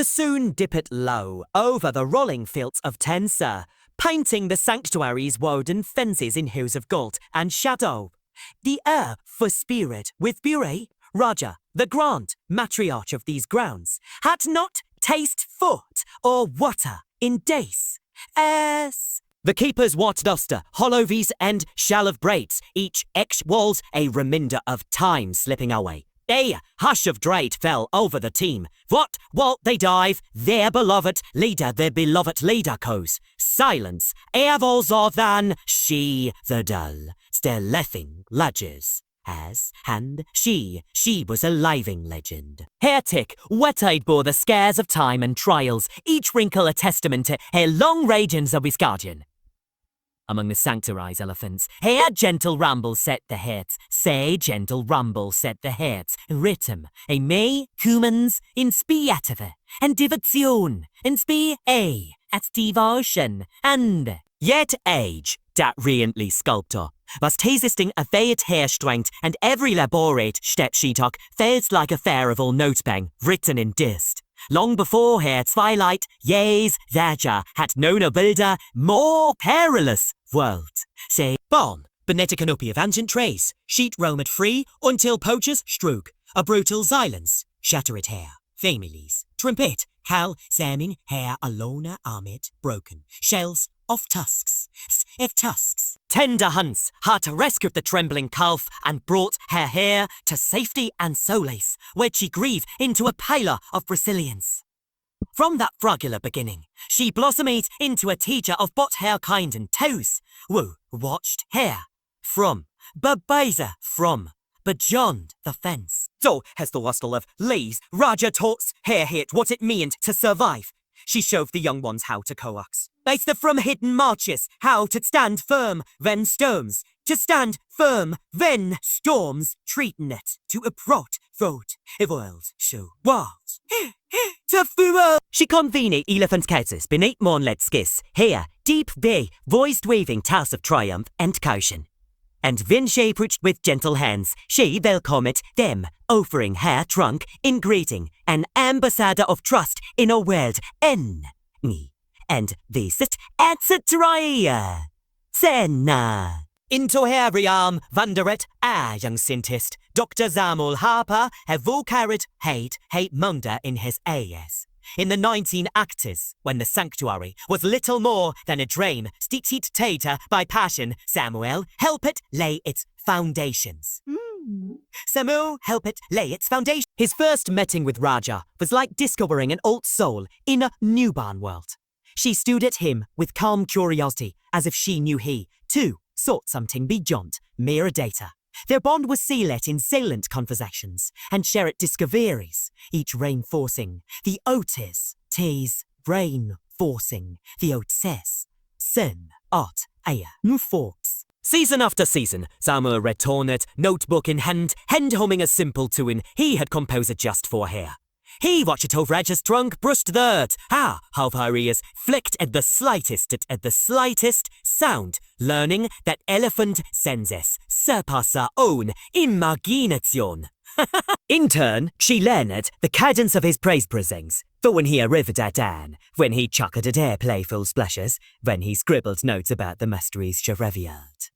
The soon dipped low over the rolling fields of Tenser, painting the sanctuary's woden fences in hues of gold and shadow. The air for spirit with Bure, Raja, the grand matriarch of these grounds, had not taste food or water in days. As the keepers watched duster, hollow V's and shell of braids, each X walls a reminder of time slipping away. A hush of dread fell over the team. What while they dive, their beloved leader goes. Silence, more than she the dull, still laughing ledges. As, and she was a living legend. Her tick, wet-eyed bore the scares of time and trials, each wrinkle a testament to her long ragings of Whiskers. Among the sanctuary's elephants, her gentle ramble set the heads, say gentle rumble set the heads, rhythm, a me, humans, in spiative, and devotion, in spi a, at devotion, and yet age, that riently sculptor, was tasting a fayet hair strength, and every laborate step she took felt like a favorable notebang written in dist. Long before her twilight, years, Raja had known a builder more perilous world. Say, born, beneath a canopy of ancient trace, sheet roamed free until poachers struck. A brutal silence, shattered hair, families, trumpet, cal, salmon, hair, alona, armid, broken, shells of tusks, if tusks. Tender hunts had rescued the trembling calf and brought her hair to safety and solace, where she grieved into a pillar of Brazilians. From that fragular beginning, she blossomed into a teacher of both her kind and toes, who watched her from, Babaza from, beyond the fence. So, as the hostel of Lee's, Raja taught her hit what it meant to survive. She showed the young ones how to coax. Based from hidden marches, how to stand firm when storms. To stand firm when storms, treating it to approach road, a world so wild. To furrow. She convened elephant cases beneath moonlit skies, here, deep bay, voiced waving tales of triumph and caution. And when she approached with gentle hands, she welcomed them, offering her trunk in greeting, an ambassador of trust in a world and this etc. Senna. Into her realm wandered a young scientist, Dr. Samuel Harper, who carried hate munda in his ears. In the 19 actors, when the sanctuary was little more than a dream, stitched by passion, Samuel helped lay its foundations. Samuel helped lay its foundation. His first meeting with Raja was like discovering an old soul in a newborn world. She stood at him with calm curiosity, as if she knew he, too, sought something beyond mere data. Their bond was sealed in salient conversations and shared discoveries, each reinforcing the otis, tis, brain forcing, the otis, sin, art, aya, new forks. Season after season, Samuel returned, notebook in hand humming a simple tune he had composed just for her. He watched over Raja's trunk, brushed the earth. How her ears flicked at the slightest sound, learning that elephant senses surpass our own imagination. In turn, she learned the cadence of his praise praisings, for when he arrived at Dan, when he chuckled at her playful splashes, when he scribbled notes about the mysteries she revealed.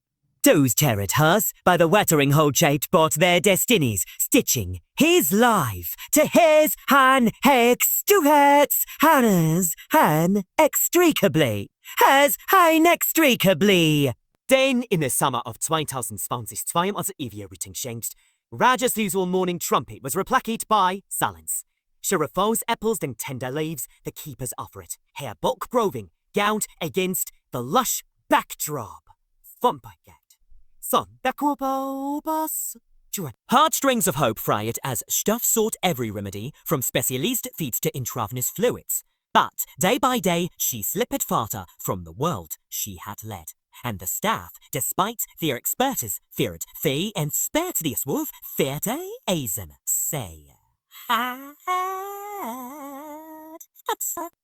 Those cherished hers by the watering hole shaped bought their destinies, stitching his life to his han hex to hers, Hannah's han extricably, hers hein extricably. Then, in the summer of 2022, als everything changed. Raja's usual morning trumpet was replaced by silence. She refused apples and tender leaves, the keepers offer it, her bulk proving, gowned against the lush backdrop. Vampire. Heartstrings of hope fried as stuff sought every remedy, from specialist feeds to intravenous fluids. But day by day, she slipped farther from the world she had led. And the staff, despite their expertise, feared they and spared this wolf, feared eisen, say.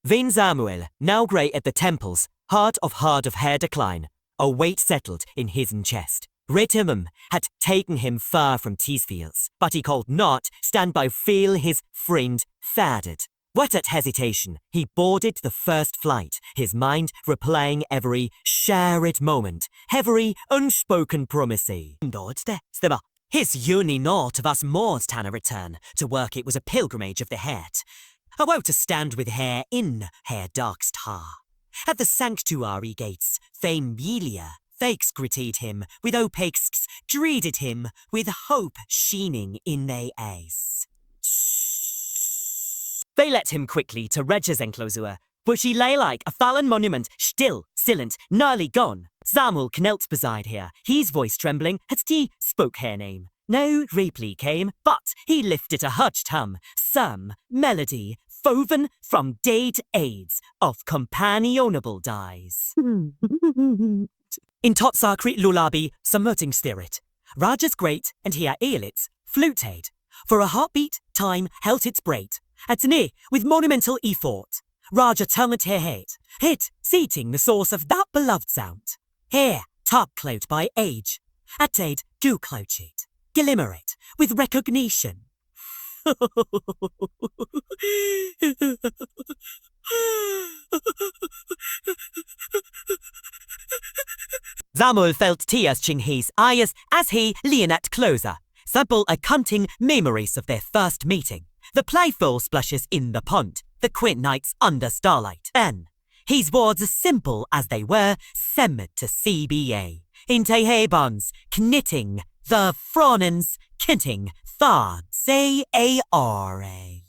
Vin Samuel, now grey at the temples, hard of hair decline, a weight settled in his chest. Rhythm had taken him far from Teesfields, but he could not stand by feel his friend faded. Without hesitation, he boarded the first flight, his mind replaying every shared moment, every unspoken promise. His uni naught of us Moors Tanner return. To work it was a pilgrimage of the heart. A woe to stand with hair in hair darkst ha. At the sanctuary gates, Famelia, fakes greeted him, with opaques dreaded him, with hope sheening in they eyes. They let him quickly to Reg's enclosure, but she lay like a fallen monument, still, silent, nearly gone. Samuel knelt beside her, his voice trembling, as he spoke her name. No reply came, but he lifted a hushed hum, some melody, woven from date aids of companionable dyes. In Totsakri Lulabi, submerting spirit, Raja's great and here Eolitz, fluted. For a heartbeat, time held its break. At near, with monumental effort, Raja turned her head, hit, seating the source of that beloved sound. Here, top cloud by age, at aid, do cloud it, glimmer it, with recognition. Samuel felt tears in his eyes as he leaned closer, sample accounting memories of their first meeting. The playful splashes in the pond, the quaint nights under starlight. Then, his words simple as they were, semmed to CBA. Into hay bonds, knitting, the fronins, kinting, thard, say A-R-A.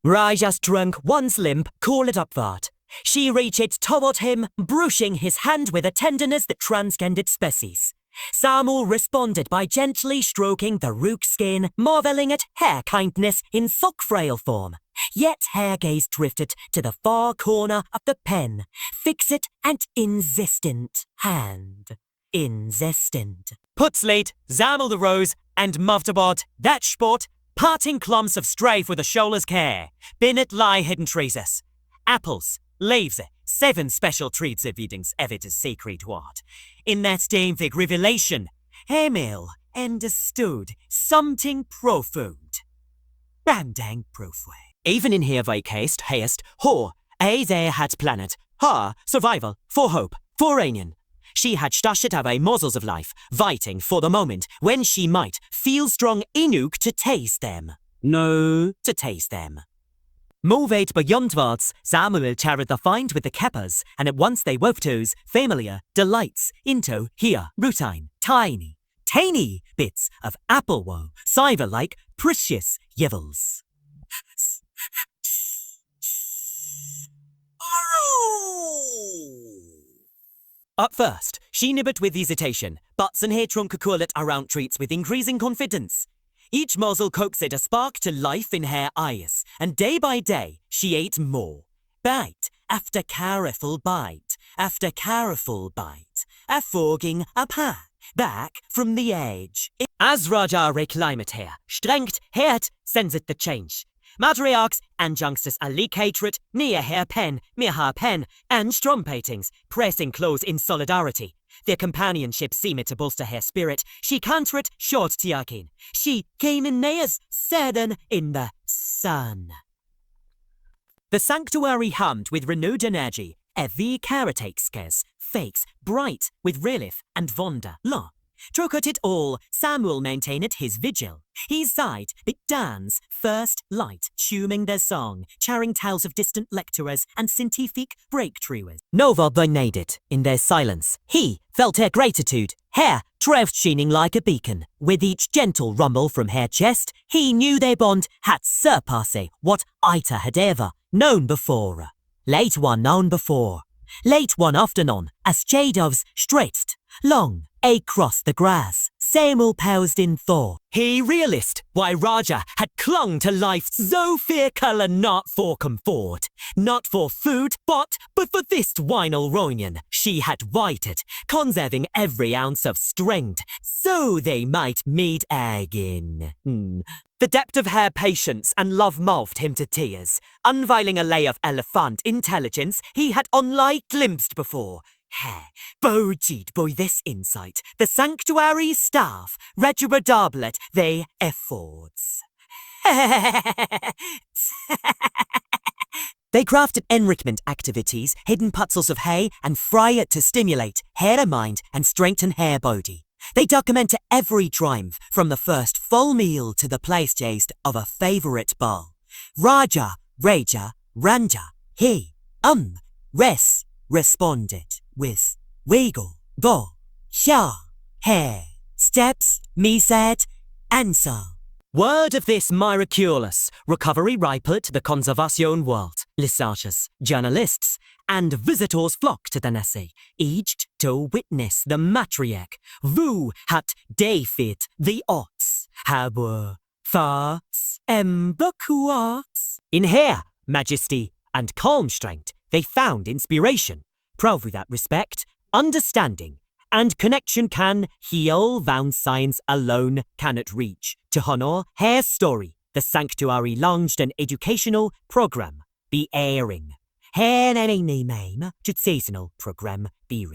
Raja strung one's limb, call it upward. She reached toward him, brushing his hand with a tenderness that transcended species. Samuel responded by gently stroking the rook skin, marveling at her kindness in sock frail form. Yet her gaze drifted to the far corner of the pen, fixed and insistent hand. Insistent. Putzlate, Samuel arose and moved aboard that sport, parting clumps of strafe with a shoulder's care. Binnet lie hidden traces. Apples, leaves, 7 special treats of eatings evidence sacred word. In that Damevig revelation, Emil understood something profound. Dang profound. Even in here vacast, haste, ho, there had planet, her, survival, for hope, for reigning. She had stashed away morsels of life, waiting for the moment when she might feel strong enough to taste them. No, to taste them. Moved beyond words, Samuel carried the find with the keppers, and at once they wove toes, familiar, delights, into, here, routine, tiny bits of apple woe, cider-like, precious yevils. At first, she nibbled with hesitation, but her trunk called it around treats with increasing confidence. Each morsel coaxed a spark to life in her eyes, and day by day she ate more. Bite after careful bite, after careful bite, afforging a pack back from the edge. As Raja reclaimed her, strengt hert sends it the change. Matriarchs and youngsters allocated near her pen, and strumpetings, pressing close in solidarity. Their companionship seemed to bolster her spirit. She cantered short tiakin. She came in nears, certain in the sun. The sanctuary hummed with renewed energy. Every caretakes, fakes, bright with relief and wonder. La. Throughout it all, Samuel maintained his vigil. He sighed, but Dan's first light, tuning their song, charing tales of distant lecturers and scientific breakthroughs. Nova dominated in their silence. He felt her gratitude, hair dressed shining like a beacon. With each gentle rumble from her chest, he knew their bond had surpassed what Ita had ever known before. Late one known before. Late one afternoon, as shadows stretched long across the grass, Samuel paused in thought. He realized why Raja had clung to life so fearful, not for comfort, not for food, but for this winal reunion. She had waited, conserving every ounce of strength, so they might meet again. The depth of her patience and love moved him to tears, unveiling a layer of elephant intelligence he had only glimpsed before. Boded by this insight, the sanctuary staff rejuvenated their efforts. They crafted enrichment activities, hidden puzzles of hay, and fry it to stimulate hair mind and strengthen hair body. They document every triumph, from the first full meal to the place taste of a favorite bowl. Raja, Raja, Ranja, he, res, responded with wiggle, go, sha, hair, steps, me said, answer. Word of this miraculous recovery rippled the conservation world. Researchers, journalists, and visitors flocked to the Nessie, each to witness the matriarch who had defeated the odds. Haber, thoughts, embakuarts. In her majesty and calm strength, they found inspiration. Prove that respect, understanding, and connection can heal wound science alone cannot reach. To honor her story, the Sanctuary launched an educational program, be airing. Her name to seasonal program be